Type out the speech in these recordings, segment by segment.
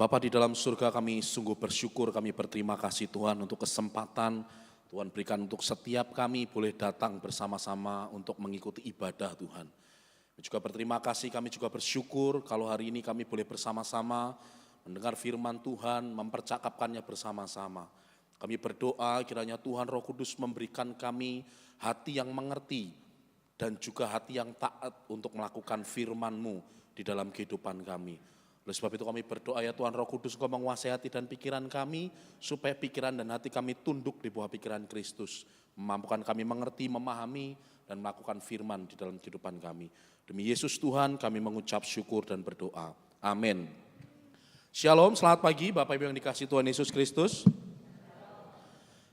Bapa di dalam surga, kami sungguh bersyukur, kami berterima kasih Tuhan untuk kesempatan Tuhan berikan untuk setiap kami boleh datang bersama-sama untuk mengikuti ibadah Tuhan. Kami juga berterima kasih, kami juga bersyukur kalau hari ini kami boleh bersama-sama mendengar firman Tuhan, mempercakapkannya bersama-sama. Kami berdoa kiranya Tuhan Roh Kudus memberikan kami hati yang mengerti dan juga hati yang taat untuk melakukan firman-Mu di dalam kehidupan kami. Oleh sebab itu kami berdoa ya Tuhan Roh Kudus, Engkau menguasai hati dan pikiran kami, supaya pikiran dan hati kami tunduk di bawah pikiran Kristus. Memampukan kami mengerti, memahami, dan melakukan firman di dalam kehidupan kami. Demi Yesus Tuhan kami mengucap syukur dan berdoa. Amin. Shalom, selamat pagi Bapak Ibu yang dikasihi Tuhan Yesus Kristus.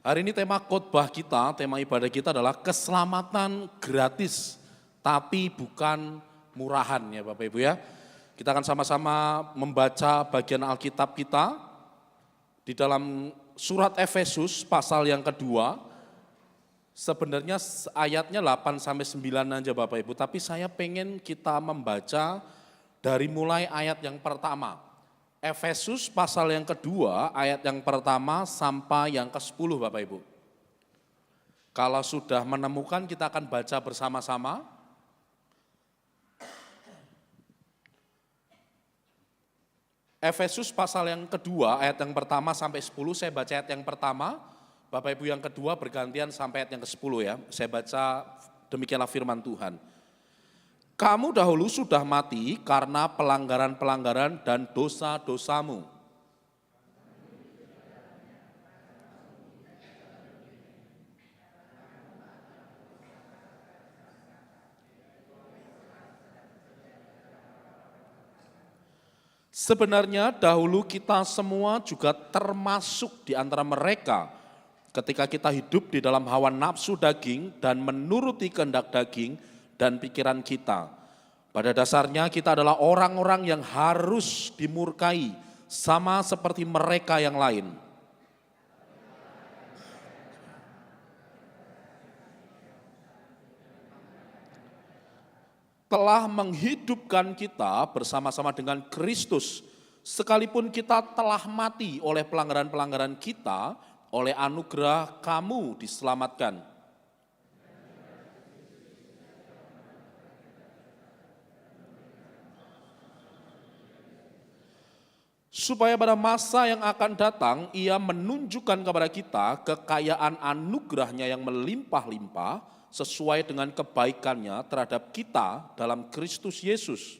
Hari ini tema khotbah kita, tema ibadah kita adalah keselamatan gratis, tapi bukan murahan ya Bapak Ibu ya. Kita akan sama-sama membaca bagian Alkitab kita di dalam surat Efesus pasal yang kedua. Sebenarnya ayatnya 8-9 aja Bapak Ibu, tapi saya pengen kita membaca dari mulai ayat yang pertama. Efesus pasal yang kedua, ayat yang pertama sampai yang ke-10 Bapak Ibu. Kalau sudah menemukan kita akan baca bersama-sama. Efesus pasal yang kedua, ayat yang pertama sampai 10, saya baca ayat yang pertama, Bapak Ibu yang kedua bergantian sampai ayat yang ke-10 ya. Saya baca demikianlah firman Tuhan. Kamu dahulu sudah mati karena pelanggaran-pelanggaran dan dosa-dosamu. Sebenarnya dahulu kita semua juga termasuk di antara mereka ketika kita hidup di dalam hawa nafsu daging dan menuruti kehendak daging dan pikiran kita. Pada dasarnya kita adalah orang-orang yang harus dimurkai sama seperti mereka yang lain. Telah menghidupkan kita bersama-sama dengan Kristus, sekalipun kita telah mati oleh pelanggaran-pelanggaran kita, oleh anugerah kamu diselamatkan. Supaya pada masa yang akan datang, ia menunjukkan kepada kita kekayaan anugerahnya yang melimpah-limpah, sesuai dengan kebaikannya terhadap kita dalam Kristus Yesus.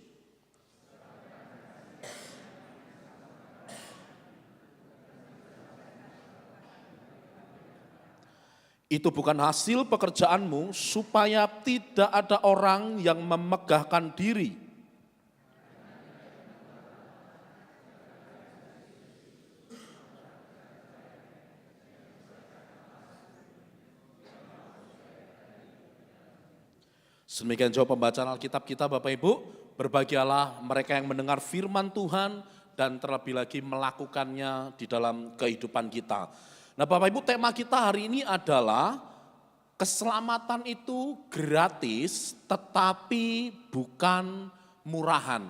Itu bukan hasil pekerjaanmu, supaya tidak ada orang yang memegahkan diri. Demikian jauh pembacaan Alkitab kita Bapak Ibu, berbahagialah mereka yang mendengar firman Tuhan dan terlebih lagi melakukannya di dalam kehidupan kita. Nah Bapak Ibu, tema kita hari ini adalah keselamatan itu gratis tetapi bukan murahan.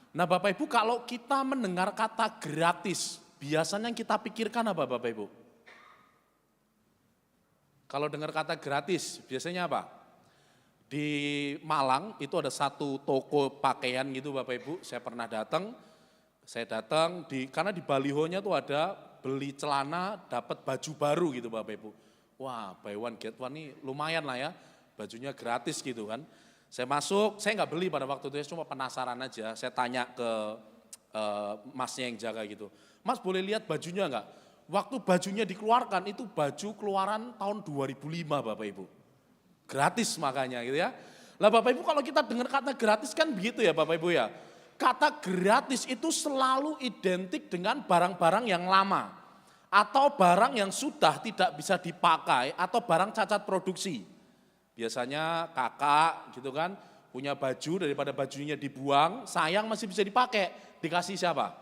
Nah Bapak Ibu, kalau kita mendengar kata gratis, biasanya yang kita pikirkan apa Bapak Ibu? Kalau dengar kata gratis, biasanya apa? Di Malang itu ada satu toko pakaian gitu Bapak Ibu, saya pernah datang, karena di balihonya tuh ada beli celana dapat baju baru gitu Bapak Ibu. Wah buy one get one nih lumayan lah ya, bajunya gratis gitu kan. Saya masuk, saya nggak beli pada waktu itu, cuma penasaran aja, saya tanya ke masnya yang jaga gitu. Mas boleh lihat bajunya nggak? Waktu bajunya dikeluarkan itu baju keluaran tahun 2005 Bapak Ibu. Gratis makanya gitu ya. Lah Bapak Ibu kalau kita dengar kata gratis kan begitu ya Bapak Ibu ya. Kata gratis itu selalu identik dengan barang-barang yang lama. Atau barang yang sudah tidak bisa dipakai atau barang cacat produksi. Biasanya kakak gitu kan punya baju, daripada bajunya dibuang, sayang masih bisa dipakai. Dikasih siapa?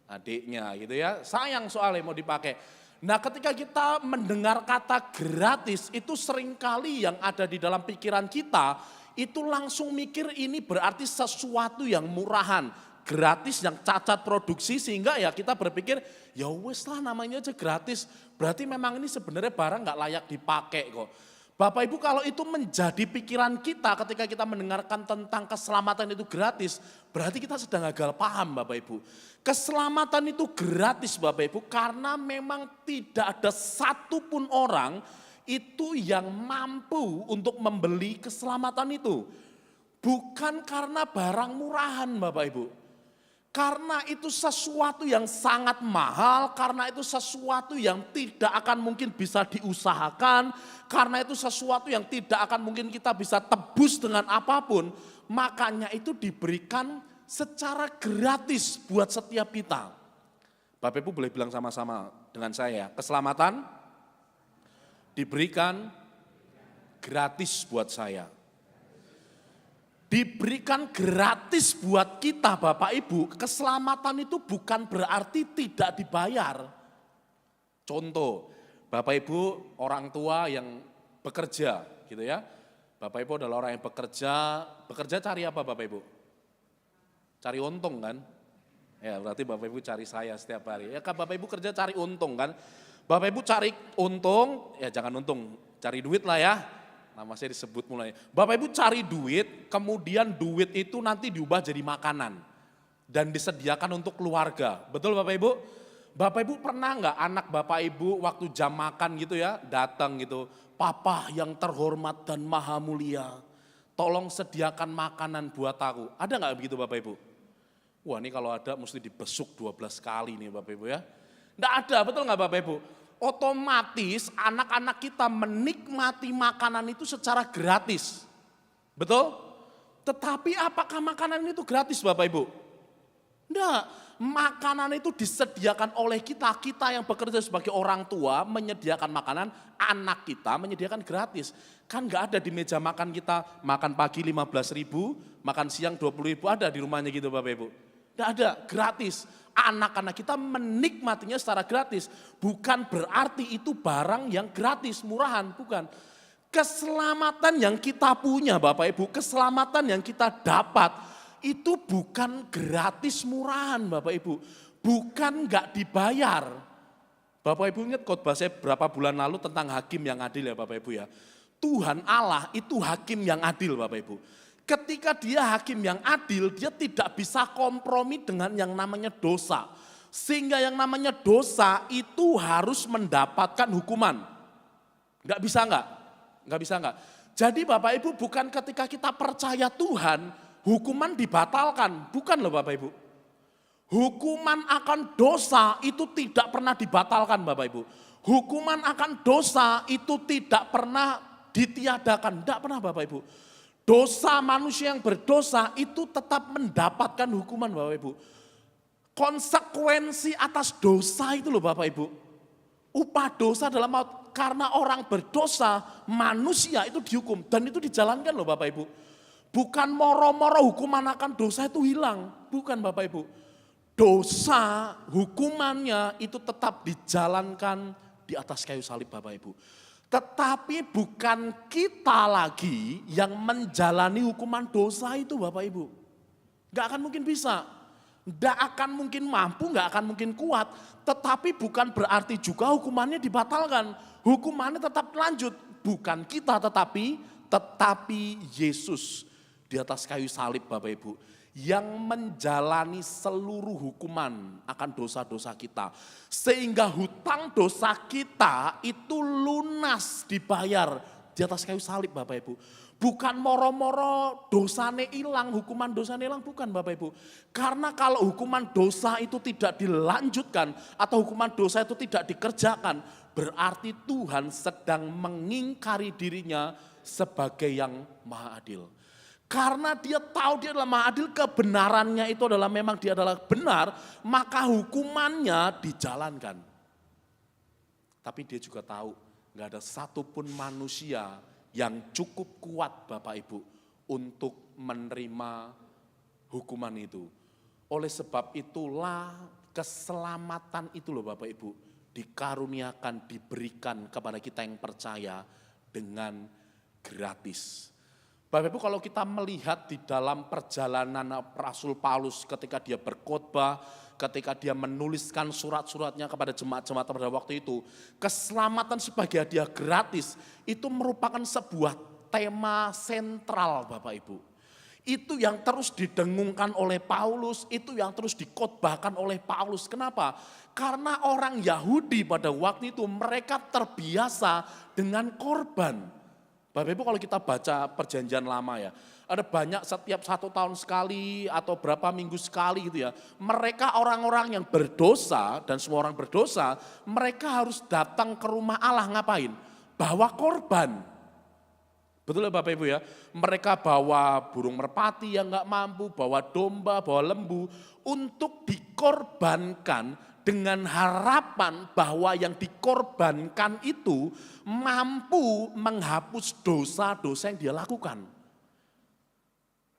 Adiknya gitu ya, sayang soalnya mau dipakai. Nah ketika kita mendengar kata gratis itu seringkali yang ada di dalam pikiran kita itu langsung mikir ini berarti sesuatu yang murahan. gratis yang cacat produksi sehingga ya kita berpikir ya wes lah namanya aja gratis. Berarti memang ini sebenarnya barang nggak layak dipakai kok. Bapak Ibu kalau itu menjadi pikiran kita ketika kita mendengarkan tentang keselamatan itu gratis, berarti kita sedang gagal paham Bapak Ibu. Keselamatan itu gratis Bapak Ibu karena memang tidak ada satupun orang itu yang mampu untuk membeli keselamatan itu. Bukan karena barang murahan Bapak Ibu. Karena itu sesuatu yang sangat mahal, karena itu sesuatu yang tidak akan mungkin bisa diusahakan, karena itu sesuatu yang tidak akan mungkin kita bisa tebus dengan apapun, makanya itu diberikan secara gratis buat setiap kita. Bapak Ibu boleh bilang sama-sama dengan saya, keselamatan diberikan gratis buat saya. Diberikan gratis buat kita Bapak Ibu, keselamatan itu bukan berarti tidak dibayar. Contoh, Bapak Ibu orang tua yang bekerja gitu ya. Bapak Ibu adalah orang yang bekerja cari apa Bapak Ibu? Cari untung kan? Ya berarti Bapak Ibu cari saya setiap hari. Ya kan Bapak Ibu kerja cari untung kan? Bapak Ibu cari untung, ya jangan untung, cari duit lah ya. Nama saya disebut mulai. Bapak Ibu cari duit, kemudian duit itu nanti diubah jadi makanan. Dan disediakan untuk keluarga. Betul Bapak Ibu? Bapak Ibu pernah nggak anak Bapak Ibu waktu jam makan gitu ya, datang gitu. Papa yang terhormat dan maha mulia, tolong sediakan makanan buat aku. Ada nggak begitu Bapak Ibu? Wah ini kalau ada mesti dibesuk 12 kali nih Bapak Ibu ya. Nggak ada, betul nggak Bapak Ibu? Otomatis anak-anak kita menikmati makanan itu secara gratis. Betul? Tetapi apakah makanan itu gratis Bapak Ibu? Enggak, makanan itu disediakan oleh kita yang bekerja sebagai orang tua menyediakan makanan, anak kita menyediakan gratis. Kan enggak ada di meja makan kita, makan pagi 15.000, makan siang 20.000 ada di rumahnya gitu Bapak Ibu. Enggak ada, gratis. Anak-anak kita menikmatinya secara gratis. Bukan berarti itu barang yang gratis, murahan, bukan. Keselamatan yang kita punya Bapak Ibu, keselamatan yang kita dapat, itu bukan gratis murahan Bapak Ibu. Bukan enggak dibayar. Bapak Ibu ingat khotbah saya berapa bulan lalu tentang hakim yang adil ya Bapak Ibu ya. Tuhan Allah itu hakim yang adil Bapak Ibu. Ketika dia hakim yang adil, dia tidak bisa kompromi dengan yang namanya dosa. Sehingga yang namanya dosa itu harus mendapatkan hukuman. Enggak bisa enggak? Enggak bisa enggak? Jadi Bapak Ibu bukan ketika kita percaya Tuhan, hukuman dibatalkan. Bukan loh Bapak Ibu. Hukuman akan dosa itu tidak pernah dibatalkan Bapak Ibu. Hukuman akan dosa itu tidak pernah ditiadakan. Tidak pernah Bapak Ibu. Dosa manusia yang berdosa itu tetap mendapatkan hukuman Bapak Ibu. Konsekuensi atas dosa itu loh Bapak Ibu. Upah dosa adalah maut. Karena orang berdosa, manusia itu dihukum. Dan itu dijalankan loh Bapak Ibu. Bukan moro-moro hukuman akan dosa itu hilang. Bukan Bapak Ibu. Dosa hukumannya itu tetap dijalankan di atas kayu salib Bapak Ibu. Tetapi bukan kita lagi yang menjalani hukuman dosa itu Bapak Ibu. Gak akan mungkin bisa. Gak akan mungkin mampu, gak akan mungkin kuat. Tetapi bukan berarti juga hukumannya dibatalkan. Hukumannya tetap lanjut. Bukan kita tetapi Yesus di atas kayu salib Bapak Ibu. Yang menjalani seluruh hukuman akan dosa-dosa kita. Sehingga hutang dosa kita itu lunas dibayar di atas kayu salib Bapak Ibu. Bukan moro-moro dosane hilang, hukuman dosane hilang, bukan Bapak Ibu. Karena kalau hukuman dosa itu tidak dilanjutkan atau hukuman dosa itu tidak dikerjakan, berarti Tuhan sedang mengingkari dirinya sebagai yang maha adil. Karena dia tahu dia adalah maha adil, kebenarannya itu adalah memang dia adalah benar, maka hukumannya dijalankan. Tapi dia juga tahu gak ada satupun manusia yang cukup kuat Bapak Ibu untuk menerima hukuman itu. Oleh sebab itulah keselamatan itu loh Bapak Ibu dikaruniakan, diberikan kepada kita yang percaya dengan gratis. Bapak Ibu, kalau kita melihat di dalam perjalanan Rasul Paulus ketika dia berkhotbah, ketika dia menuliskan surat-suratnya kepada jemaat-jemaat pada waktu itu, keselamatan sebagai hadiah gratis itu merupakan sebuah tema sentral Bapak Ibu. Itu yang terus didengungkan oleh Paulus, itu yang terus dikhotbahkan oleh Paulus. Kenapa? Karena orang Yahudi pada waktu itu mereka terbiasa dengan korban. Bapak Ibu, kalau kita baca perjanjian lama ya, ada banyak setiap 1 tahun sekali atau berapa minggu sekali gitu ya. Mereka orang-orang yang berdosa dan semua orang berdosa, mereka harus datang ke rumah Allah ngapain? Bawa korban. Betul ya Bapak Ibu ya? Mereka bawa burung merpati yang gak mampu, bawa domba, bawa lembu untuk dikorbankan dengan harapan bahwa yang dikorbankan itu mampu menghapus dosa-dosa yang dia lakukan.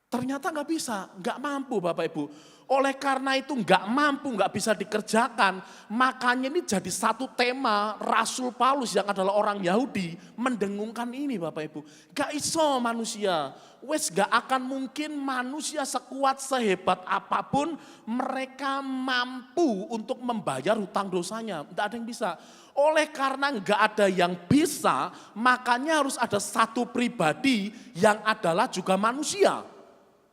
Ternyata nggak bisa, nggak mampu Bapak Ibu. Oleh karena itu nggak mampu, nggak bisa dikerjakan. Makanya ini jadi satu tema Rasul Paulus yang adalah orang Yahudi mendengungkan ini Bapak Ibu. Gak iso manusia, wes gak akan mungkin manusia sekuat sehebat apapun mereka mampu untuk membayar hutang dosanya. Tidak ada yang bisa. Oleh karena nggak ada yang bisa, makanya harus ada satu pribadi yang adalah juga manusia.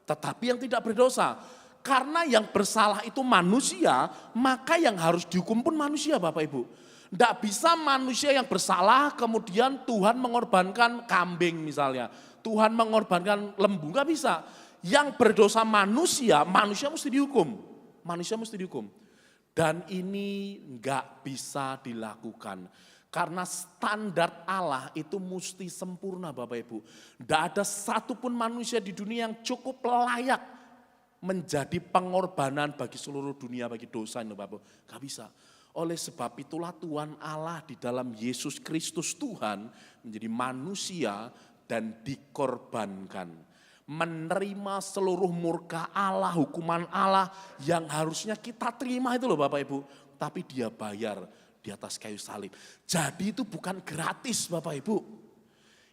Tetapi yang tidak berdosa. Karena yang bersalah itu manusia, maka yang harus dihukum pun manusia Bapak Ibu. Tidak bisa manusia yang bersalah kemudian Tuhan mengorbankan kambing misalnya. Tuhan mengorbankan lembu, nggak bisa. Yang berdosa manusia, manusia mesti dihukum. Manusia mesti dihukum. Dan ini nggak bisa dilakukan. Karena standar Allah itu mesti sempurna Bapak Ibu. Tidak ada satupun manusia di dunia yang cukup layak menjadi pengorbanan bagi seluruh dunia, bagi dosa ini Bapak Ibu. Gak bisa. Oleh sebab itulah Tuhan Allah di dalam Yesus Kristus Tuhan menjadi manusia dan dikorbankan. Menerima seluruh murka Allah, hukuman Allah yang harusnya kita terima itu loh Bapak Ibu. Tapi dia bayar di atas kayu salib. Jadi itu bukan gratis Bapak Ibu.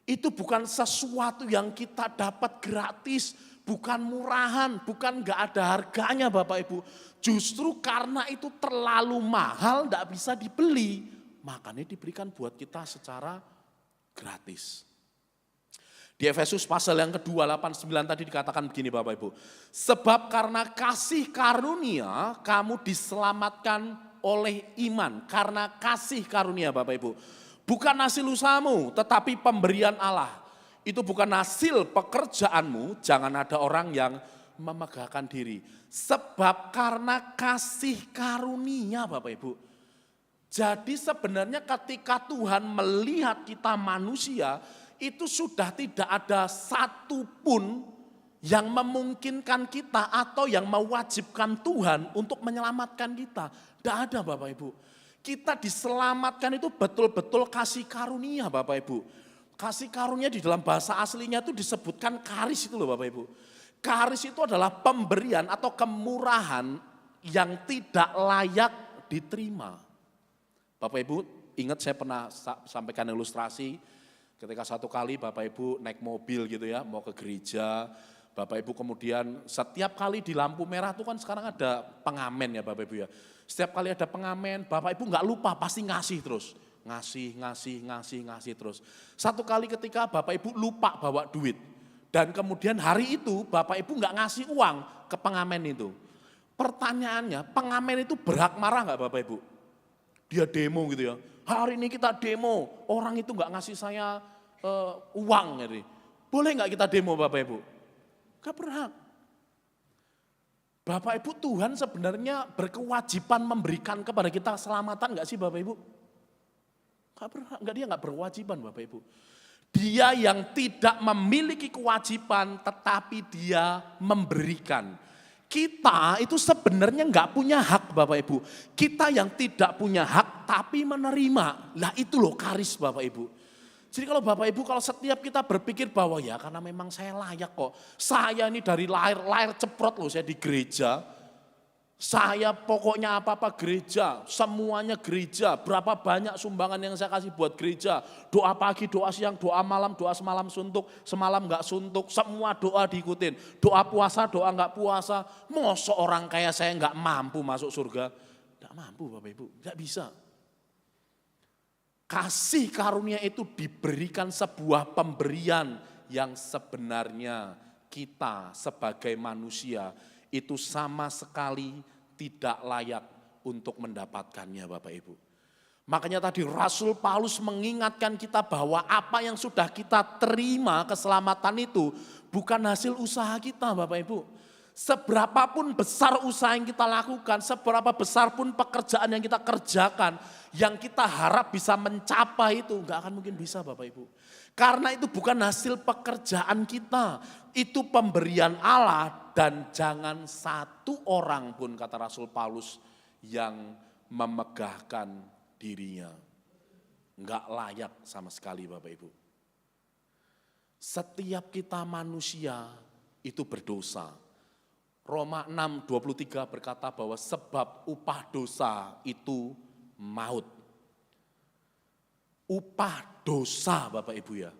Itu bukan sesuatu yang kita dapat gratis, bukan murahan, bukan gak ada harganya Bapak Ibu. Justru karena itu terlalu mahal, gak bisa dibeli. Makanya diberikan buat kita secara gratis. Di Efesus pasal yang kedua 8-9 tadi dikatakan begini Bapak Ibu. Sebab karena kasih karunia kamu diselamatkan oleh iman. Karena kasih karunia Bapak Ibu. Bukan hasil usahamu tetapi pemberian Allah. Itu bukan hasil pekerjaanmu, jangan ada orang yang memegahkan diri. Sebab karena kasih karunia Bapak Ibu. Jadi sebenarnya ketika Tuhan melihat kita manusia, itu sudah tidak ada satupun yang memungkinkan kita atau yang mewajibkan Tuhan untuk menyelamatkan kita. Tidak ada Bapak Ibu. Kita diselamatkan itu betul-betul kasih karunia Bapak Ibu. Kasih karunia di dalam bahasa aslinya itu disebutkan karis itu loh Bapak Ibu. Karis itu adalah pemberian atau kemurahan yang tidak layak diterima. Bapak Ibu ingat saya pernah sampaikan ilustrasi ketika satu kali Bapak Ibu naik mobil gitu ya mau ke gereja. Bapak Ibu kemudian setiap kali di lampu merah itu kan sekarang ada pengamen ya Bapak Ibu ya. Setiap kali ada pengamen Bapak Ibu nggak lupa pasti ngasih terus. Ngasih terus. Satu kali ketika Bapak Ibu lupa bawa duit. Dan kemudian hari itu Bapak Ibu nggak ngasih uang ke pengamen itu. Pertanyaannya, pengamen itu berhak marah nggak Bapak Ibu? Dia demo gitu ya. Hari ini kita demo, orang itu nggak ngasih saya uang. Gitu. Boleh nggak kita demo Bapak Ibu? Nggak berhak. Bapak Ibu Tuhan sebenarnya berkewajiban memberikan kepada kita keselamatan nggak sih Bapak Ibu? Dia nggak berkewajiban Bapak Ibu. Dia yang tidak memiliki kewajiban tetapi dia memberikan. Kita itu sebenarnya nggak punya hak Bapak Ibu. Kita yang tidak punya hak tapi menerima. Lah itu loh karis Bapak Ibu. Jadi kalau Bapak Ibu kalau setiap kita berpikir bahwa ya karena memang saya layak kok. Saya ini dari lahir ceprot loh saya di gereja. Saya pokoknya apa-apa gereja, semuanya gereja, berapa banyak sumbangan yang saya kasih buat gereja. Doa pagi, doa siang, doa malam, doa semalam suntuk, semalam enggak suntuk, semua doa diikutin. Doa puasa, doa enggak puasa. Masa orang kayak saya enggak mampu masuk surga? Enggak mampu Bapak Ibu, enggak bisa. Kasih karunia itu diberikan sebuah pemberian yang sebenarnya kita sebagai manusia itu sama sekali tidak layak untuk mendapatkannya Bapak Ibu. Makanya tadi Rasul Paulus mengingatkan kita bahwa apa yang sudah kita terima keselamatan itu bukan hasil usaha kita Bapak Ibu. Seberapapun besar usaha yang kita lakukan, seberapa besar pun pekerjaan yang kita kerjakan, yang kita harap bisa mencapai itu enggak akan mungkin bisa Bapak Ibu. Karena itu bukan hasil pekerjaan kita, itu pemberian Allah dan jangan satu orang pun kata Rasul Paulus yang memegahkan dirinya. Enggak layak sama sekali Bapak Ibu. Setiap kita manusia itu berdosa. Roma 6:23 berkata bahwa sebab upah dosa itu maut. Upah dosa Bapak Ibu ya.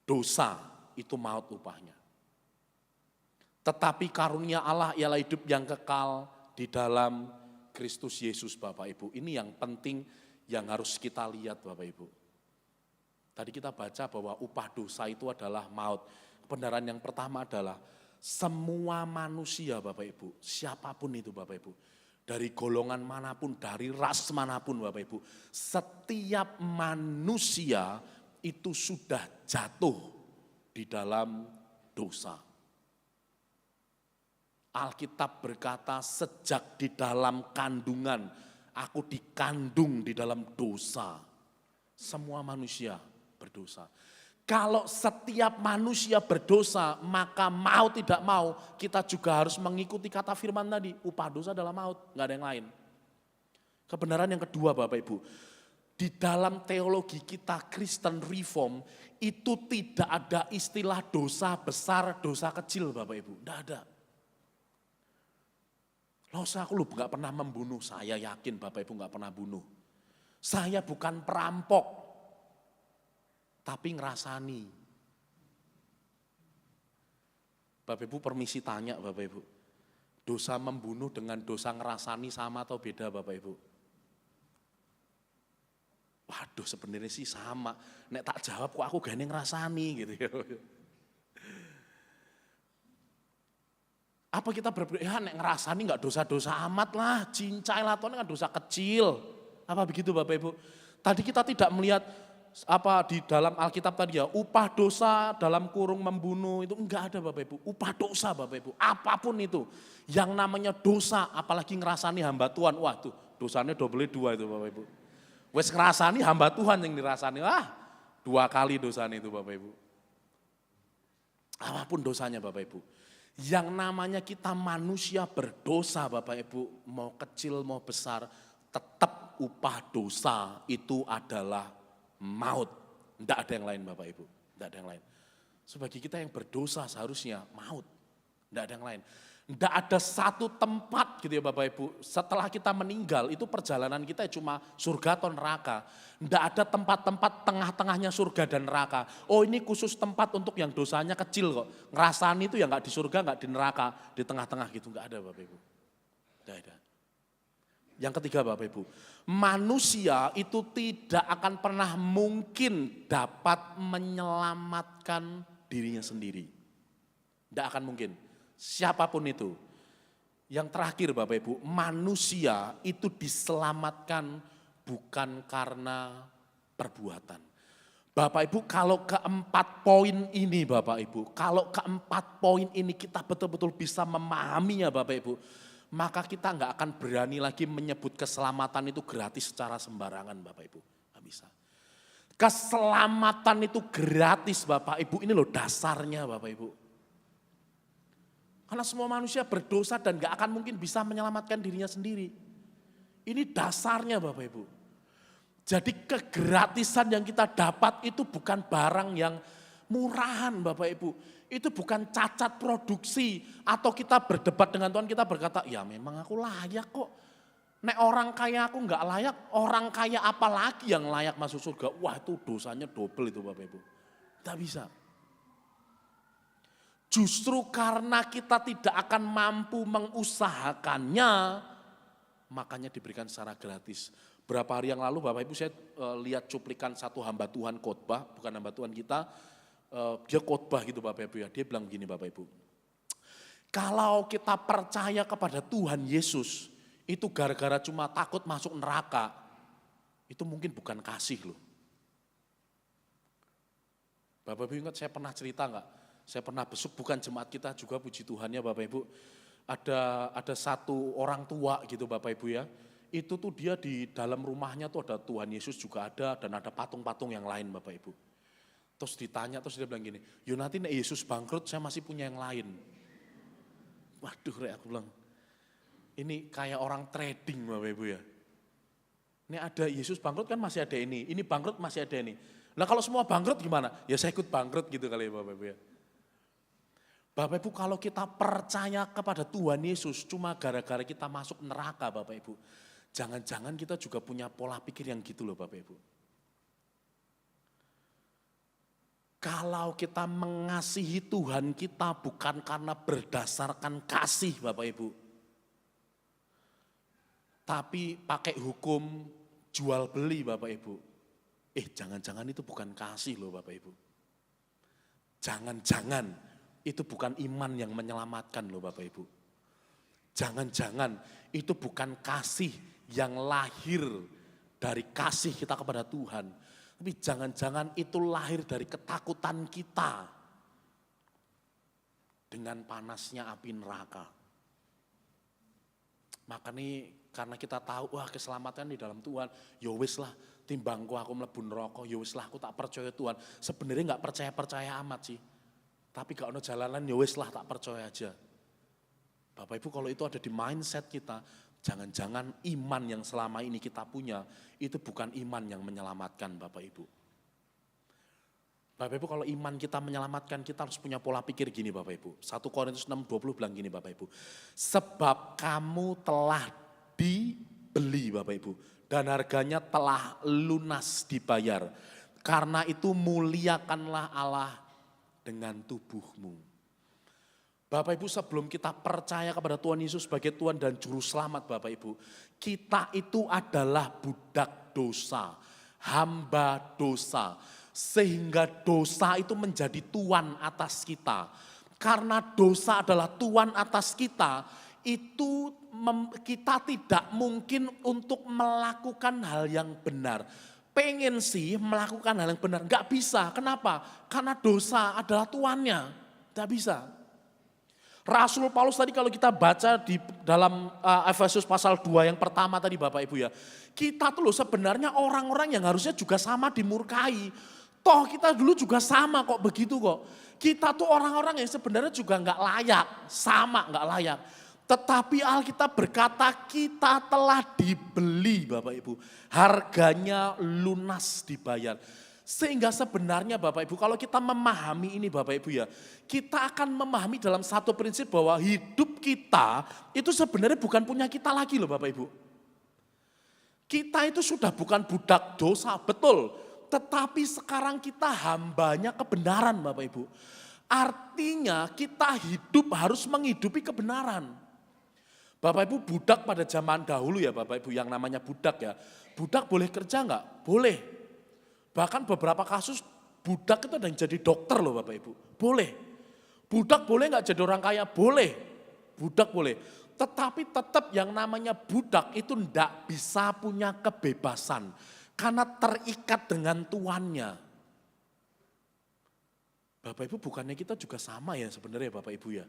Dosa itu maut upahnya. Tetapi karunia Allah ialah hidup yang kekal di dalam Kristus Yesus Bapak Ibu. Ini yang penting yang harus kita lihat Bapak Ibu. Tadi kita baca bahwa upah dosa itu adalah maut. Kebenaran yang pertama adalah semua manusia Bapak Ibu, siapapun itu Bapak Ibu. Dari golongan manapun, dari ras manapun Bapak Ibu. Setiap manusia itu sudah jatuh di dalam dosa. Alkitab berkata sejak di dalam kandungan, aku dikandung di dalam dosa. Semua manusia berdosa. Kalau setiap manusia berdosa, maka mau tidak mau kita juga harus mengikuti kata firman tadi. Upah dosa adalah maut, enggak ada yang lain. Kebenaran yang kedua Bapak Ibu, di dalam teologi kita Kristen Reform itu tidak ada istilah dosa besar, dosa kecil Bapak Ibu, enggak ada. Aku lu enggak pernah membunuh, saya yakin Bapak Ibu enggak pernah bunuh. Saya bukan perampok. Tapi ngerasani. Bapak Ibu permisi tanya Bapak Ibu. Dosa membunuh dengan dosa ngerasani sama atau beda Bapak Ibu? Waduh sebenarnya sih sama. Nek tak jawab kok aku gak ngerasani gitu ya. Apa kita berpikir, ya nek ngerasani gak dosa-dosa amat lah. Cincai lah, itu kan dosa kecil. Apa begitu Bapak Ibu? Tadi kita tidak melihat apa di dalam Alkitab tadi ya, upah dosa dalam kurung membunuh itu enggak ada Bapak Ibu. Upah dosa Bapak Ibu, apapun itu yang namanya dosa, apalagi ngerasani hamba Tuhan, wah tuh dosanya double 2 itu Bapak Ibu. Wes ngerasani hamba Tuhan yang dirasani, 2 kali dosanya itu Bapak Ibu. Apapun dosanya Bapak Ibu. Yang namanya kita manusia berdosa Bapak Ibu, mau kecil mau besar, tetap upah dosa itu adalah maut. Tidak ada yang lain Bapak Ibu. Tidak ada yang lain. Sebagai kita yang berdosa seharusnya maut. Tidak ada yang lain. Tidak ada satu tempat gitu ya Bapak Ibu. Setelah kita meninggal itu perjalanan kita cuma surga atau neraka. Tidak ada tempat-tempat tengah-tengahnya surga dan neraka. Oh ini khusus tempat untuk yang dosanya kecil kok. Ngerasani itu ya nggak di surga, nggak di neraka. Di tengah-tengah gitu nggak ada Bapak Ibu. Tidak ada. Yang ketiga Bapak Ibu, manusia itu tidak akan pernah mungkin dapat menyelamatkan dirinya sendiri. Tidak akan mungkin, siapapun itu. Yang terakhir Bapak Ibu, manusia itu diselamatkan bukan karena perbuatan. Bapak Ibu kalau keempat poin ini Bapak Ibu, kalau keempat poin ini kita betul-betul bisa memahaminya Bapak Ibu, maka kita nggak akan berani lagi menyebut keselamatan itu gratis secara sembarangan Bapak Ibu. Nggak bisa. Keselamatan itu gratis Bapak Ibu, ini loh dasarnya Bapak Ibu. Karena semua manusia berdosa dan nggak akan mungkin bisa menyelamatkan dirinya sendiri. Ini dasarnya Bapak Ibu. Jadi kegratisan yang kita dapat itu bukan barang yang Murahan Bapak Ibu. Itu bukan cacat produksi atau kita berdebat dengan Tuhan, kita berkata, ya memang aku layak kok. Nek orang kaya aku nggak layak, orang kaya apa lagi yang layak masuk surga? Wah itu dosanya double itu Bapak Ibu. Tidak bisa. Justru karena kita tidak akan mampu mengusahakannya, makanya diberikan secara gratis. Berapa hari yang lalu Bapak Ibu saya lihat cuplikan satu hamba Tuhan khotbah, bukan hamba Tuhan kita, dia khotbah gitu Bapak Ibu ya. Dia bilang begini Bapak Ibu, kalau kita percaya kepada Tuhan Yesus, itu gara-gara cuma takut masuk neraka, itu mungkin bukan kasih loh. Bapak Ibu ingat saya pernah cerita enggak? Saya pernah besuk, bukan jemaat kita juga, puji Tuhan ya Bapak Ibu. Ada satu orang tua gitu Bapak Ibu ya. Itu tuh dia di dalam rumahnya tuh ada Tuhan Yesus juga ada, dan ada patung-patung yang lain Bapak Ibu. Terus ditanya, terus dia bilang gini, yo nanti nek Yesus bangkrut saya masih punya yang lain. Waduh aku bilang, ini kayak orang trading Bapak Ibu ya. Ini ada Yesus bangkrut kan masih ada ini bangkrut masih ada ini. Nah kalau semua bangkrut gimana? Ya saya ikut bangkrut gitu kali ya Bapak Ibu ya. Bapak Ibu kalau kita percaya kepada Tuhan Yesus cuma gara-gara kita masuk neraka Bapak Ibu. Jangan-jangan kita juga punya pola pikir yang gitu loh Bapak Ibu. Kalau kita mengasihi Tuhan kita bukan karena berdasarkan kasih Bapak Ibu. Tapi pakai hukum jual beli Bapak Ibu. Jangan-jangan itu bukan kasih loh Bapak Ibu. Jangan-jangan itu bukan iman yang menyelamatkan loh Bapak Ibu. Jangan-jangan itu bukan kasih yang lahir dari kasih kita kepada Tuhan. Tapi jangan-jangan itu lahir dari ketakutan kita dengan panasnya api neraka. Makanya karena kita tahu, wah keselamatan di dalam Tuhan, ya wis lah timbangku aku mlebu neraka, ya wis lah aku tak percaya Tuhan. Sebenarnya gak percaya-percaya amat sih. Tapi gak ada jalanan, ya wis lah tak percaya aja. Bapak Ibu kalau itu ada di mindset kita, jangan-jangan iman yang selama ini kita punya, itu bukan iman yang menyelamatkan Bapak Ibu. Bapak Ibu kalau iman kita menyelamatkan, kita harus punya pola pikir gini Bapak Ibu. 1 Korintus 6:20 bilang gini Bapak Ibu. Sebab kamu telah dibeli Bapak Ibu, dan harganya telah lunas dibayar. Karena itu muliakanlah Allah dengan tubuhmu. Bapak Ibu sebelum kita percaya kepada Tuhan Yesus sebagai Tuhan dan Juru Selamat Bapak Ibu, kita itu adalah budak dosa, hamba dosa. Sehingga dosa itu menjadi tuan atas kita. Karena dosa adalah tuan atas kita, itu kita tidak mungkin untuk melakukan hal yang benar. Pengen sih melakukan hal yang benar, gak bisa. Kenapa? Karena dosa adalah tuannya, gak bisa. Rasul Paulus tadi kalau kita baca di dalam Efesus pasal 2 yang pertama tadi Bapak Ibu ya. Kita tuh loh sebenarnya orang-orang yang harusnya juga sama dimurkai. Toh kita dulu juga sama kok begitu kok. Kita tuh orang-orang yang sebenarnya juga gak layak, sama gak layak. Tetapi Alkitab berkata kita telah dibeli Bapak Ibu. Harganya lunas dibayar. Sehingga sebenarnya Bapak Ibu kalau kita memahami ini Bapak Ibu ya. Kita akan memahami dalam satu prinsip bahwa hidup kita itu sebenarnya bukan punya kita lagi loh Bapak Ibu. Kita itu sudah bukan budak dosa, betul. Tetapi sekarang kita hambanya kebenaran Bapak Ibu. Artinya kita hidup harus menghidupi kebenaran. Bapak Ibu budak pada zaman dahulu ya Bapak Ibu yang namanya budak ya. Budak boleh kerja enggak? Boleh. Bahkan beberapa kasus budak itu ada yang jadi dokter loh Bapak Ibu. Boleh. Budak boleh enggak jadi orang kaya? Boleh. Budak boleh. Tetapi tetap yang namanya budak itu enggak bisa punya kebebasan. Karena terikat dengan tuannya. Bapak Ibu bukannya kita juga sama ya sebenarnya Bapak Ibu ya.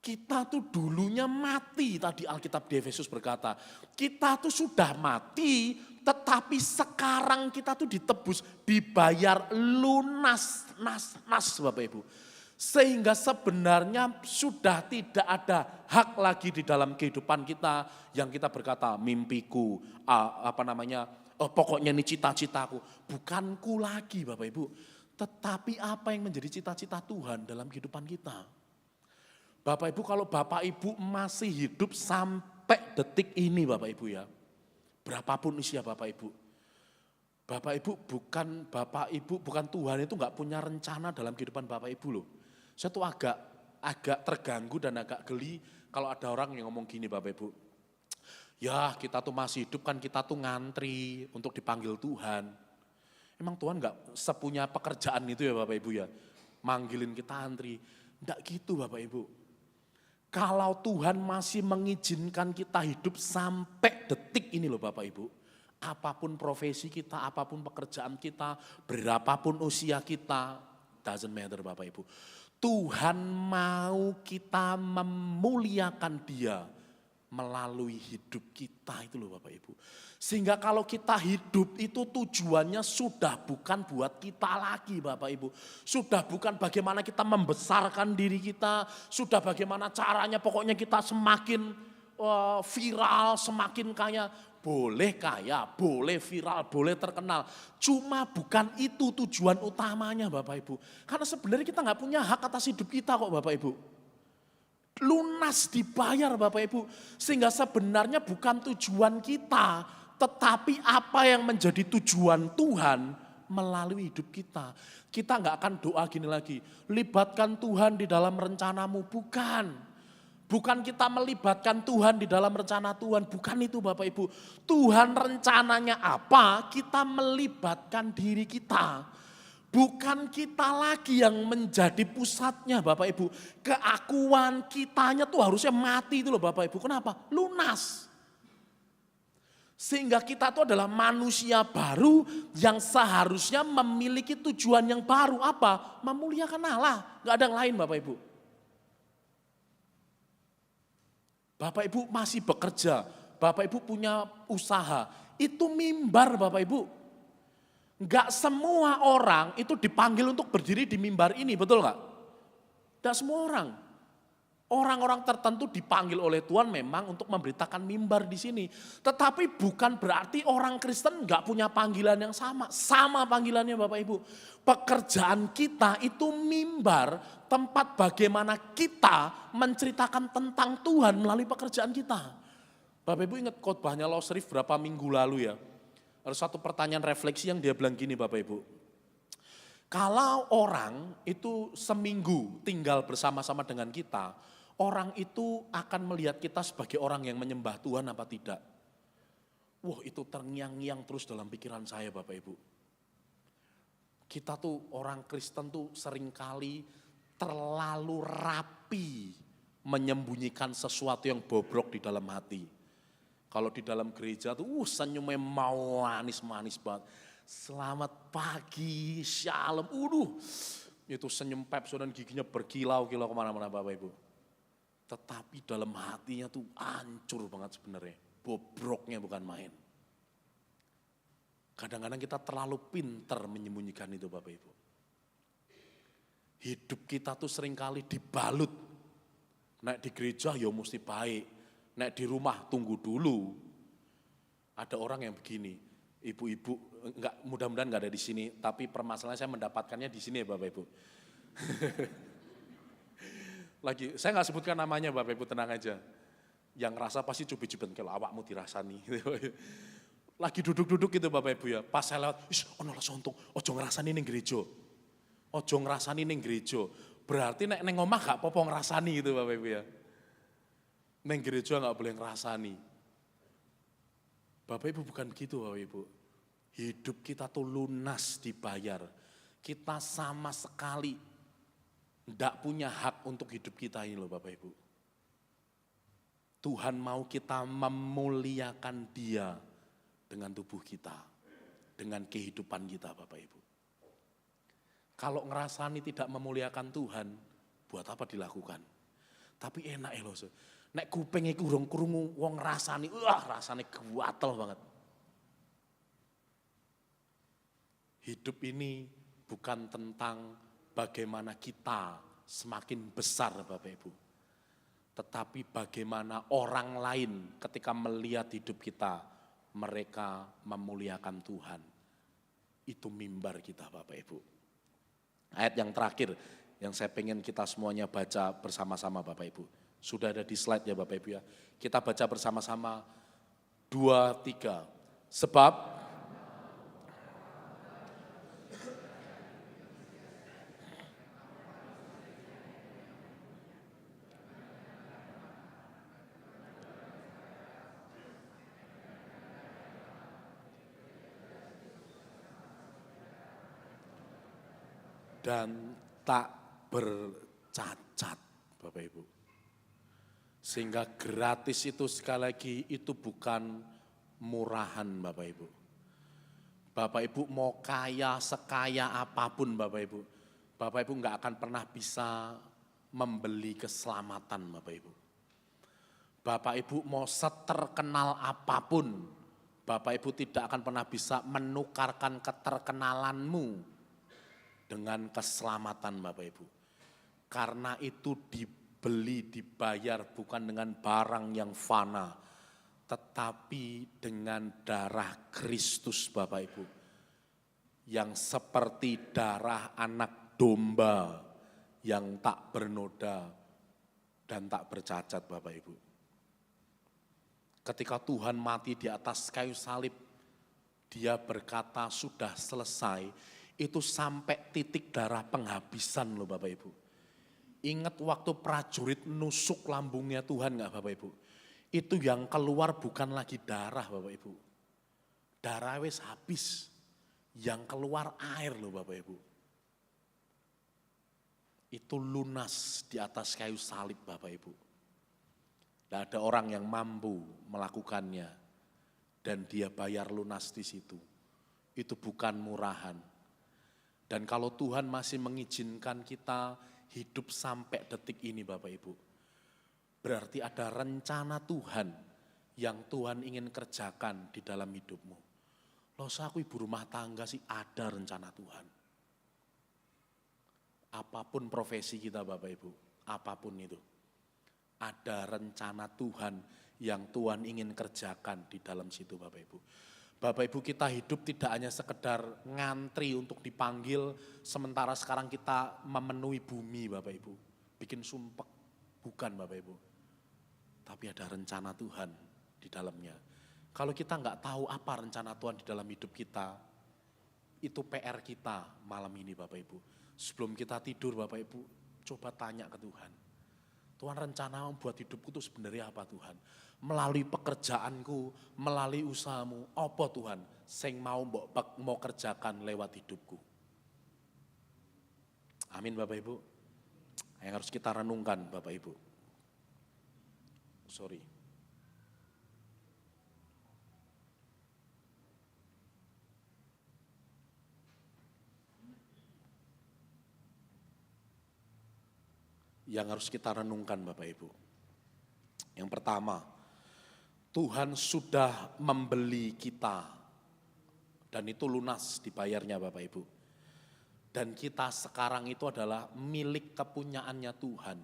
Kita tuh dulunya mati, tadi Alkitab di Efesus berkata. Kita tuh sudah mati, tetapi sekarang kita tuh ditebus, dibayar lunas, nas Bapak Ibu. Sehingga sebenarnya sudah tidak ada hak lagi di dalam kehidupan kita yang kita berkata mimpiku, pokoknya ini cita-citaku. Bukanku lagi Bapak Ibu. Tetapi apa yang menjadi cita-cita Tuhan dalam kehidupan kita? Bapak Ibu, kalau Bapak Ibu masih hidup sampai detik ini Bapak Ibu ya, berapapun usia Bapak Ibu, Bapak Ibu bukan Tuhan itu nggak punya rencana dalam kehidupan Bapak Ibu loh. Saya tuh agak terganggu dan agak geli kalau ada orang yang ngomong gini Bapak Ibu. Ya kita tuh masih hidup kan kita tuh ngantri untuk dipanggil Tuhan. Emang Tuhan nggak sepunya pekerjaan itu ya Bapak Ibu ya? Manggilin kita antri. Nggak gitu Bapak Ibu. Kalau Tuhan masih mengizinkan kita hidup sampai detik ini loh Bapak Ibu. Apapun profesi kita, apapun pekerjaan kita, berapapun usia kita, doesn't matter Bapak Ibu. Tuhan mau kita memuliakan Dia melalui hidup kita itu loh Bapak Ibu. Sehingga kalau kita hidup itu tujuannya sudah bukan buat kita lagi Bapak Ibu. Sudah bukan bagaimana kita membesarkan diri kita, sudah bagaimana caranya pokoknya kita semakin viral, semakin kaya. Boleh kaya, boleh viral, boleh terkenal. Cuma bukan itu tujuan utamanya Bapak Ibu. Karena sebenarnya kita nggak punya hak atas hidup kita kok Bapak Ibu. Lunas dibayar Bapak Ibu. Sehingga sebenarnya bukan tujuan kita, tetapi apa yang menjadi tujuan Tuhan melalui hidup kita. Kita nggak akan doa gini lagi, libatkan Tuhan di dalam rencanamu. Bukan kita melibatkan Tuhan di dalam rencana Tuhan, bukan itu Bapak Ibu. Tuhan rencananya apa, kita melibatkan diri kita. Bukan kita lagi yang menjadi pusatnya Bapak Ibu. Keakuan kitanya tuh harusnya mati itu loh Bapak Ibu. Kenapa? Lunas. Sehingga kita tuh adalah manusia baru yang seharusnya memiliki tujuan yang baru. Apa? Memuliakan Allah. Gak ada yang lain Bapak Ibu. Bapak Ibu masih bekerja, Bapak Ibu punya usaha, itu mimbar Bapak Ibu. Enggak semua orang itu dipanggil untuk berdiri di mimbar ini, betul enggak? Enggak semua orang. Orang-orang tertentu dipanggil oleh Tuhan memang untuk memberitakan mimbar di sini. Tetapi bukan berarti orang Kristen enggak punya panggilan yang sama. Sama panggilannya Bapak Ibu. Pekerjaan kita itu mimbar, tempat bagaimana kita menceritakan tentang Tuhan melalui pekerjaan kita. Bapak Ibu ingat khotbahnya Law Sharif berapa minggu lalu ya. Ada satu pertanyaan refleksi yang dia bilang gini Bapak Ibu. Kalau orang itu seminggu tinggal bersama-sama dengan kita, orang itu akan melihat kita sebagai orang yang menyembah Tuhan apa tidak. Wah itu terngiang-ngiang terus dalam pikiran saya Bapak Ibu. Kita tuh orang Kristen tuh seringkali terlalu rapi menyembunyikan sesuatu yang bobrok di dalam hati. Kalau di dalam gereja tuh senyumnya mau manis-manis banget. Selamat pagi, shalom, itu senyum Pepso dan giginya berkilau-kilau kemana-mana Bapak Ibu. Tetapi dalam hatinya tuh hancur banget sebenarnya, bobroknya bukan main. Kadang-kadang kita terlalu pintar menyembunyikan itu Bapak Ibu. Hidup kita tuh seringkali dibalut. Naik di gereja ya mesti baik, naik di rumah tunggu dulu. Ada orang yang begini, ibu-ibu, enggak, mudah-mudahan enggak ada di sini, tapi permasalahan saya mendapatkannya di sini ya Bapak Ibu. Lagi, saya enggak sebutkan namanya Bapak Ibu, tenang aja. Yang rasa pasti cubit-cubit kalau awakmu dirasani. Lagi duduk-duduk gitu Bapak Ibu ya, pas saya lewat, ono lah sontok, ojo ngerasani ning gereja. Ojo ngerasani ning gereja. Berarti nek neng omah gak popo ngerasani gitu Bapak Ibu ya. Neng gereja gak boleh ngerasani. Bapak Ibu bukan gitu Bapak Ibu. Hidup kita tuh lunas dibayar. Kita sama sekali ndak punya hak untuk hidup kita ini loh Bapak Ibu. Tuhan mau kita memuliakan Dia dengan tubuh kita, dengan kehidupan kita Bapak Ibu. Kalau ngerasani tidak memuliakan Tuhan, buat apa dilakukan? Tapi enak ya loh. Nek kuping iku urung krungu wong ngrasani, rasane gawatel banget. Hidup ini bukan tentang bagaimana kita semakin besar Bapak Ibu. Tetapi bagaimana orang lain ketika melihat hidup kita, mereka memuliakan Tuhan. Itu mimbar kita Bapak Ibu. Ayat yang terakhir yang saya pengen kita semuanya baca bersama-sama Bapak Ibu. Sudah ada di slide ya Bapak Ibu ya. Kita baca bersama-sama 2, 3. Sebab dan tak bercacat Bapak Ibu. Sehingga gratis itu sekali lagi itu bukan murahan Bapak Ibu. Bapak Ibu mau kaya sekaya apapun Bapak Ibu. Bapak Ibu nggak akan pernah bisa membeli keselamatan Bapak Ibu. Bapak Ibu mau seterkenal apapun, Bapak Ibu tidak akan pernah bisa menukarkan keterkenalanmu dengan keselamatan Bapak Ibu. Karena itu dibeli, dibayar bukan dengan barang yang fana, tetapi dengan darah Kristus Bapak Ibu. Yang seperti darah anak domba yang tak bernoda dan tak bercacat Bapak Ibu. Ketika Tuhan mati di atas kayu salib, Dia berkata sudah selesai. Itu sampai titik darah penghabisan loh Bapak Ibu. Ingat waktu prajurit nusuk lambungnya Tuhan gak Bapak Ibu? Itu yang keluar bukan lagi darah Bapak Ibu. Darah wis habis. Yang keluar air loh Bapak Ibu. Itu lunas di atas kayu salib Bapak Ibu. Tidak ada orang yang mampu melakukannya. Dan dia bayar lunas di situ. Itu bukan murahan. Dan kalau Tuhan masih mengizinkan kita hidup sampai detik ini Bapak Ibu, berarti ada rencana Tuhan yang Tuhan ingin kerjakan di dalam hidupmu. Loh aku ibu rumah tangga sih ada rencana Tuhan. Apapun profesi kita Bapak Ibu, apapun itu. Ada rencana Tuhan yang Tuhan ingin kerjakan di dalam situ Bapak Ibu. Bapak Ibu kita hidup tidak hanya sekedar ngantri untuk dipanggil, sementara sekarang kita memenuhi bumi Bapak Ibu. Bikin sumpek, bukan Bapak Ibu. Tapi ada rencana Tuhan di dalamnya. Kalau kita nggak tahu apa rencana Tuhan di dalam hidup kita, itu PR kita malam ini Bapak Ibu. Sebelum kita tidur Bapak Ibu, coba tanya ke Tuhan. Tuhan rencana buat hidupku itu sebenarnya apa Tuhan? Melalui pekerjaanku, melalui usahamu, apa Tuhan? Sing mau kerjakan lewat hidupku. Amin Bapak Ibu. Yang harus kita renungkan Bapak Ibu. Yang harus kita renungkan Bapak Ibu. Yang pertama, Tuhan sudah membeli kita dan itu lunas dibayarnya Bapak Ibu. Dan kita sekarang itu adalah milik kepunyaannya Tuhan,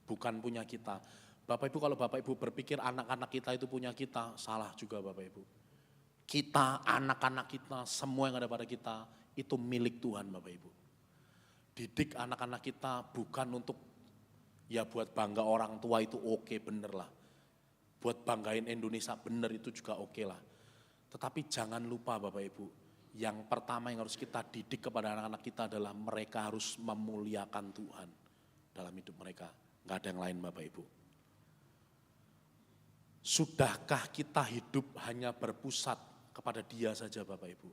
bukan punya kita. Bapak Ibu kalau Bapak Ibu berpikir anak-anak kita itu punya kita, salah juga Bapak Ibu. Kita, anak-anak kita, semua yang ada pada kita itu milik Tuhan Bapak Ibu. Didik anak-anak kita bukan untuk ya buat bangga orang tua itu oke bener lah. Buat banggain Indonesia bener itu juga oke lah. Tetapi jangan lupa Bapak Ibu, yang pertama yang harus kita didik kepada anak-anak kita adalah mereka harus memuliakan Tuhan dalam hidup mereka. Nggak ada yang lain Bapak Ibu. Sudahkah kita hidup hanya berpusat kepada Dia saja Bapak Ibu?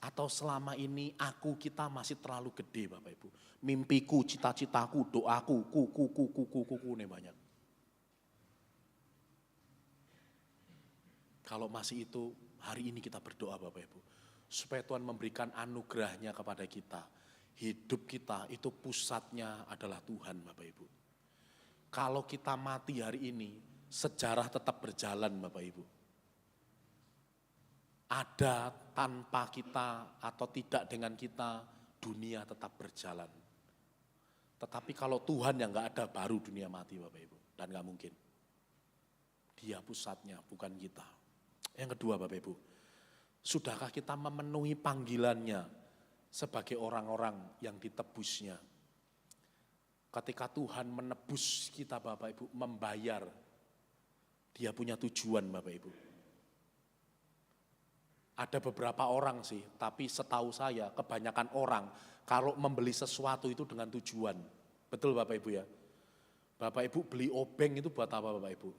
Atau selama ini kita masih terlalu gede Bapak Ibu. Mimpiku, cita-citaku, doaku, kuku nih banyak. Kalau masih itu, hari ini kita berdoa Bapak Ibu. Supaya Tuhan memberikan anugerahnya kepada kita. Hidup kita itu pusatnya adalah Tuhan Bapak Ibu. Kalau kita mati hari ini, sejarah tetap berjalan Bapak Ibu. Ada tanpa kita atau tidak dengan kita, dunia tetap berjalan. Tetapi kalau Tuhan yang gak ada, baru dunia mati Bapak Ibu. Dan gak mungkin. Dia pusatnya, bukan kita. Yang kedua Bapak Ibu, sudahkah kita memenuhi panggilannya sebagai orang-orang yang ditebusnya. Ketika Tuhan menebus kita Bapak Ibu, membayar, Dia punya tujuan Bapak Ibu. Ada beberapa orang sih, tapi setahu saya kebanyakan orang kalau membeli sesuatu itu dengan tujuan. Betul Bapak Ibu ya? Bapak Ibu beli obeng itu buat apa Bapak Ibu?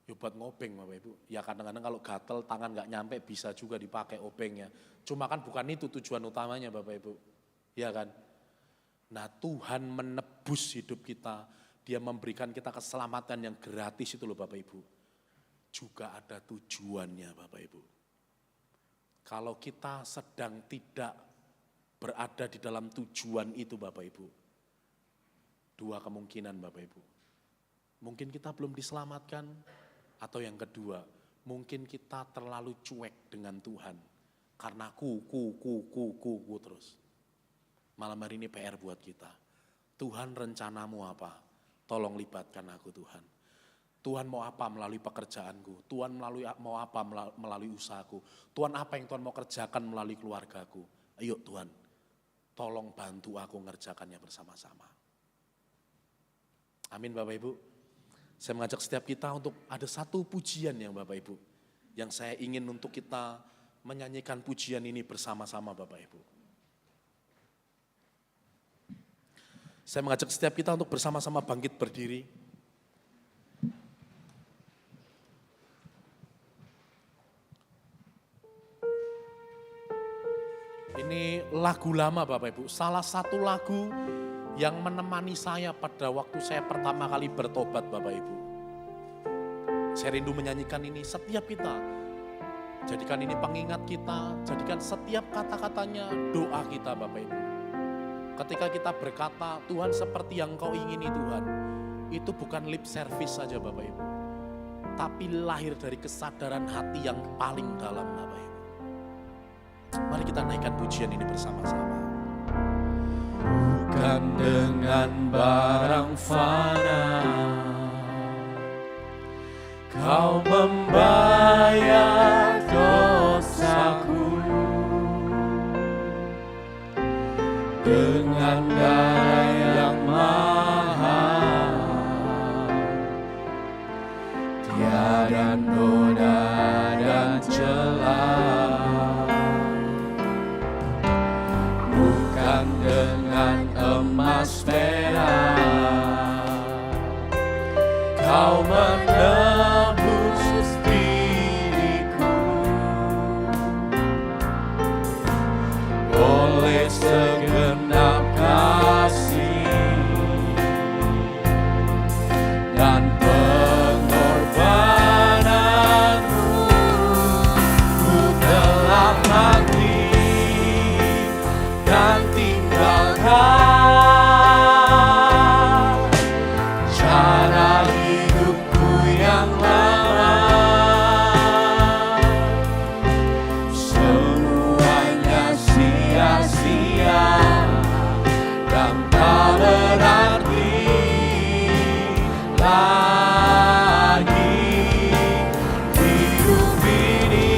Ya buat ngobeng Bapak Ibu. Ya kadang-kadang kalau gatel tangan gak nyampe bisa juga dipakai obengnya. Cuma kan bukan itu tujuan utamanya Bapak Ibu. Ya kan? Nah Tuhan menebus hidup kita. Dia memberikan kita keselamatan yang gratis itu loh Bapak Ibu. Juga ada tujuannya Bapak Ibu. Kalau kita sedang tidak berada di dalam tujuan itu Bapak Ibu. Dua kemungkinan Bapak Ibu. Mungkin kita belum diselamatkan. Atau yang kedua, mungkin kita terlalu cuek dengan Tuhan. Karena ku terus. Malam hari ini PR buat kita. Tuhan rencanamu apa? Tolong libatkan aku Tuhan. Tuhan mau apa melalui pekerjaanku? Tuhan mau apa melalui usahaku? Tuhan apa yang Tuhan mau kerjakan melalui keluargaku? Ayo Tuhan, tolong bantu aku ngerjakannya bersama-sama. Amin Bapak Ibu. Saya mengajak setiap kita untuk ada satu pujian yang Bapak Ibu. Yang saya ingin untuk kita menyanyikan pujian ini bersama-sama Bapak Ibu. Saya mengajak setiap kita untuk bersama-sama bangkit berdiri. Ini lagu lama Bapak Ibu, salah satu lagu yang menemani saya pada waktu saya pertama kali bertobat Bapak Ibu. Saya rindu menyanyikan ini setiap kita. Jadikan ini pengingat kita, jadikan setiap kata-katanya doa kita Bapak Ibu. Ketika kita berkata, Tuhan seperti yang Kau ingini Tuhan, itu bukan lip service saja Bapak Ibu. Tapi lahir dari kesadaran hati yang paling dalam Bapak Ibu. Mari kita naikkan pujian ini bersama-sama. Bukan dengan barang fana Kau membayar dosaku, dengan darah yang mahal, tiada noda dan celah. Bukan dengan emas perak Kau menebus diriku, oleh segenap kasih dan pengorbananmu, ku telah mati dan tinggalkan cara hidupku yang lama. Semuanya sia-sia dan tak berarti lagi. Hidup ini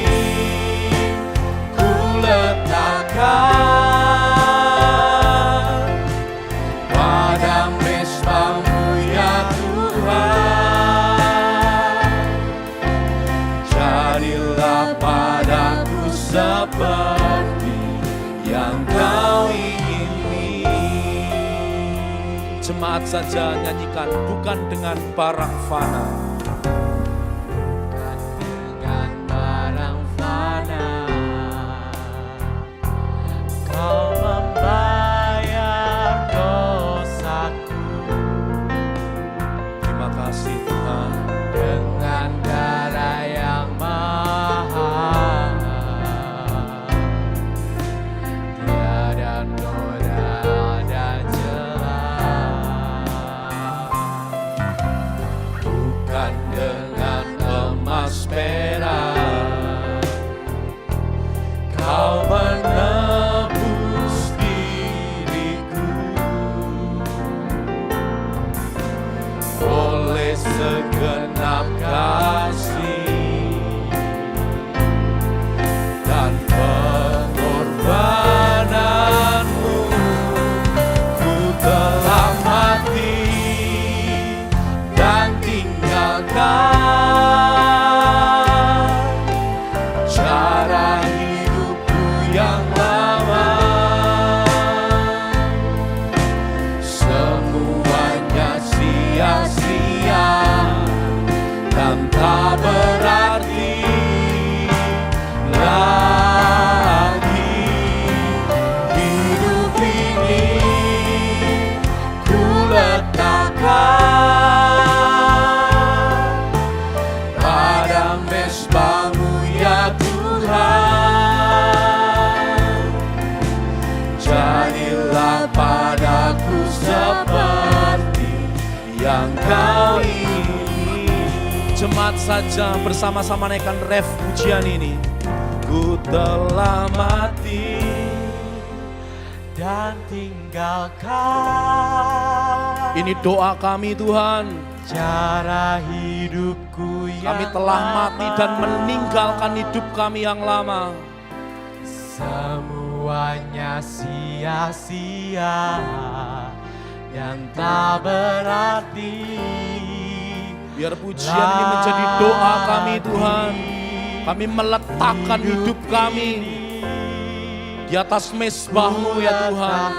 ku letakkan pada mesbah-Mu ya Tuhan. Jadilah padaku seperti yang Kau ingini. Jemaat saja nyanyikan, bukan dengan barang fana. Bukan dengan barang fana Kau membayar dosaku, Terima kasih Tuhan. dengan darah yang mahal, tiada noda dan celah. Bukan mesbah-Mu ya Tuhan. Jadilah padaku seperti yang Kau ingini. Jemaat saja bersama-sama naikkan ref pujian ini. Ku telah mati dan tinggalkan. Ini doa kami Tuhan. Cara hidupku yang Kami telah mati dan lama. meninggalkan hidup kami yang lama. Semuanya sia-sia dan tak berarti. Biar pujian ini menjadi doa kami Tuhan. Kami meletakkan hidup kami di atas mesbah-Mu ya Tuhan.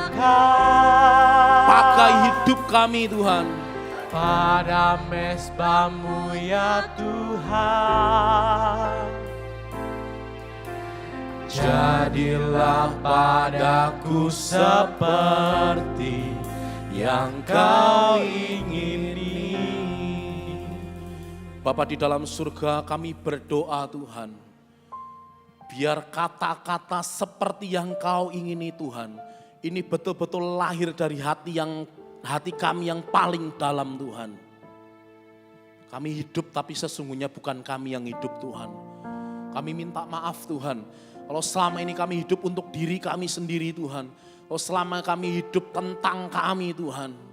Pakai hidup kami Tuhan pada mesbah-Mu ya Tuhan. Jadilah padaku seperti yang Kau ingini. Bapa di dalam surga, kami berdoa Tuhan, biar kata-kata seperti yang Kau ingini Tuhan, ini betul-betul lahir dari hati kami yang paling dalam Tuhan. Kami hidup tapi sesungguhnya bukan kami yang hidup Tuhan. Kami minta maaf Tuhan, kalau selama ini kami hidup untuk diri kami sendiri Tuhan. Kalau selama kami hidup tentang kami Tuhan.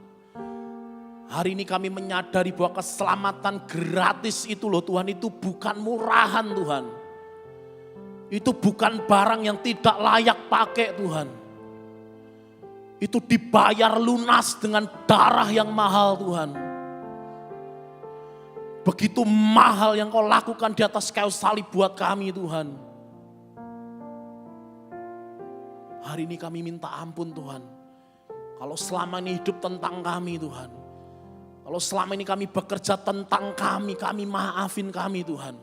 Hari ini kami menyadari bahwa keselamatan gratis itu loh Tuhan, itu bukan murahan Tuhan. Itu bukan barang yang tidak layak pakai Tuhan. Itu dibayar lunas dengan darah yang mahal Tuhan. Begitu mahal yang Kau lakukan di atas kayu salib buat kami Tuhan. Hari ini kami minta ampun Tuhan. Kalau selama ini hidup tentang kami Tuhan. Kalau selama ini kami bekerja tentang kami maafin kami Tuhan.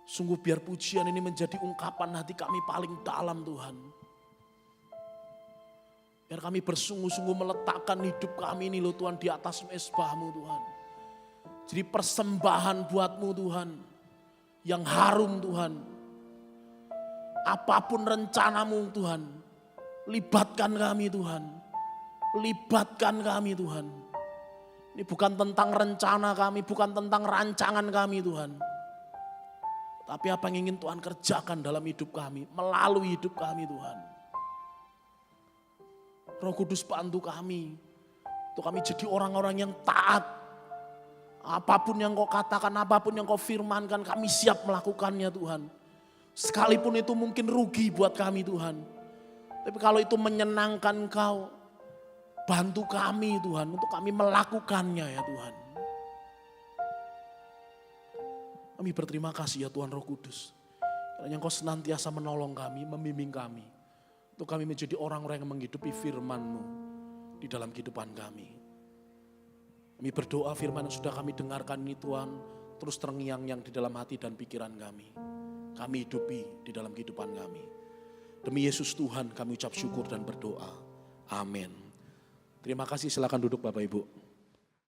Sungguh biar pujian ini menjadi ungkapan hati kami paling dalam Tuhan. Biar kami bersungguh-sungguh meletakkan hidup kami ini loh Tuhan di atas mesbah-Mu Tuhan. Jadi persembahan buat-Mu Tuhan. Yang harum Tuhan. Apapun rencana-Mu Tuhan. Libatkan kami Tuhan. Libatkan kami Tuhan. Ini bukan tentang rencana kami, bukan tentang rancangan kami Tuhan. Tapi apa yang ingin Tuhan kerjakan dalam hidup kami, melalui hidup kami Tuhan. Roh Kudus bantu kami, untuk kami jadi orang-orang yang taat. Apapun yang Kau katakan, apapun yang Kau firmankan, kami siap melakukannya Tuhan. Sekalipun itu mungkin rugi buat kami Tuhan. Tapi kalau itu menyenangkan Kau, bantu kami Tuhan untuk kami melakukannya ya Tuhan. Kami berterima kasih ya Tuhan Roh Kudus. Karena Kau senantiasa menolong kami, membimbing kami. Untuk kami menjadi orang-orang yang menghidupi firman-Mu di dalam kehidupan kami. Kami berdoa firman yang sudah kami dengarkan ini Tuhan, terus terngiang-ngiang di dalam hati dan pikiran kami. Kami hidupi di dalam kehidupan kami. Demi Yesus Tuhan kami ucap syukur dan berdoa. Amin. Terima kasih, silakan duduk Bapak Ibu.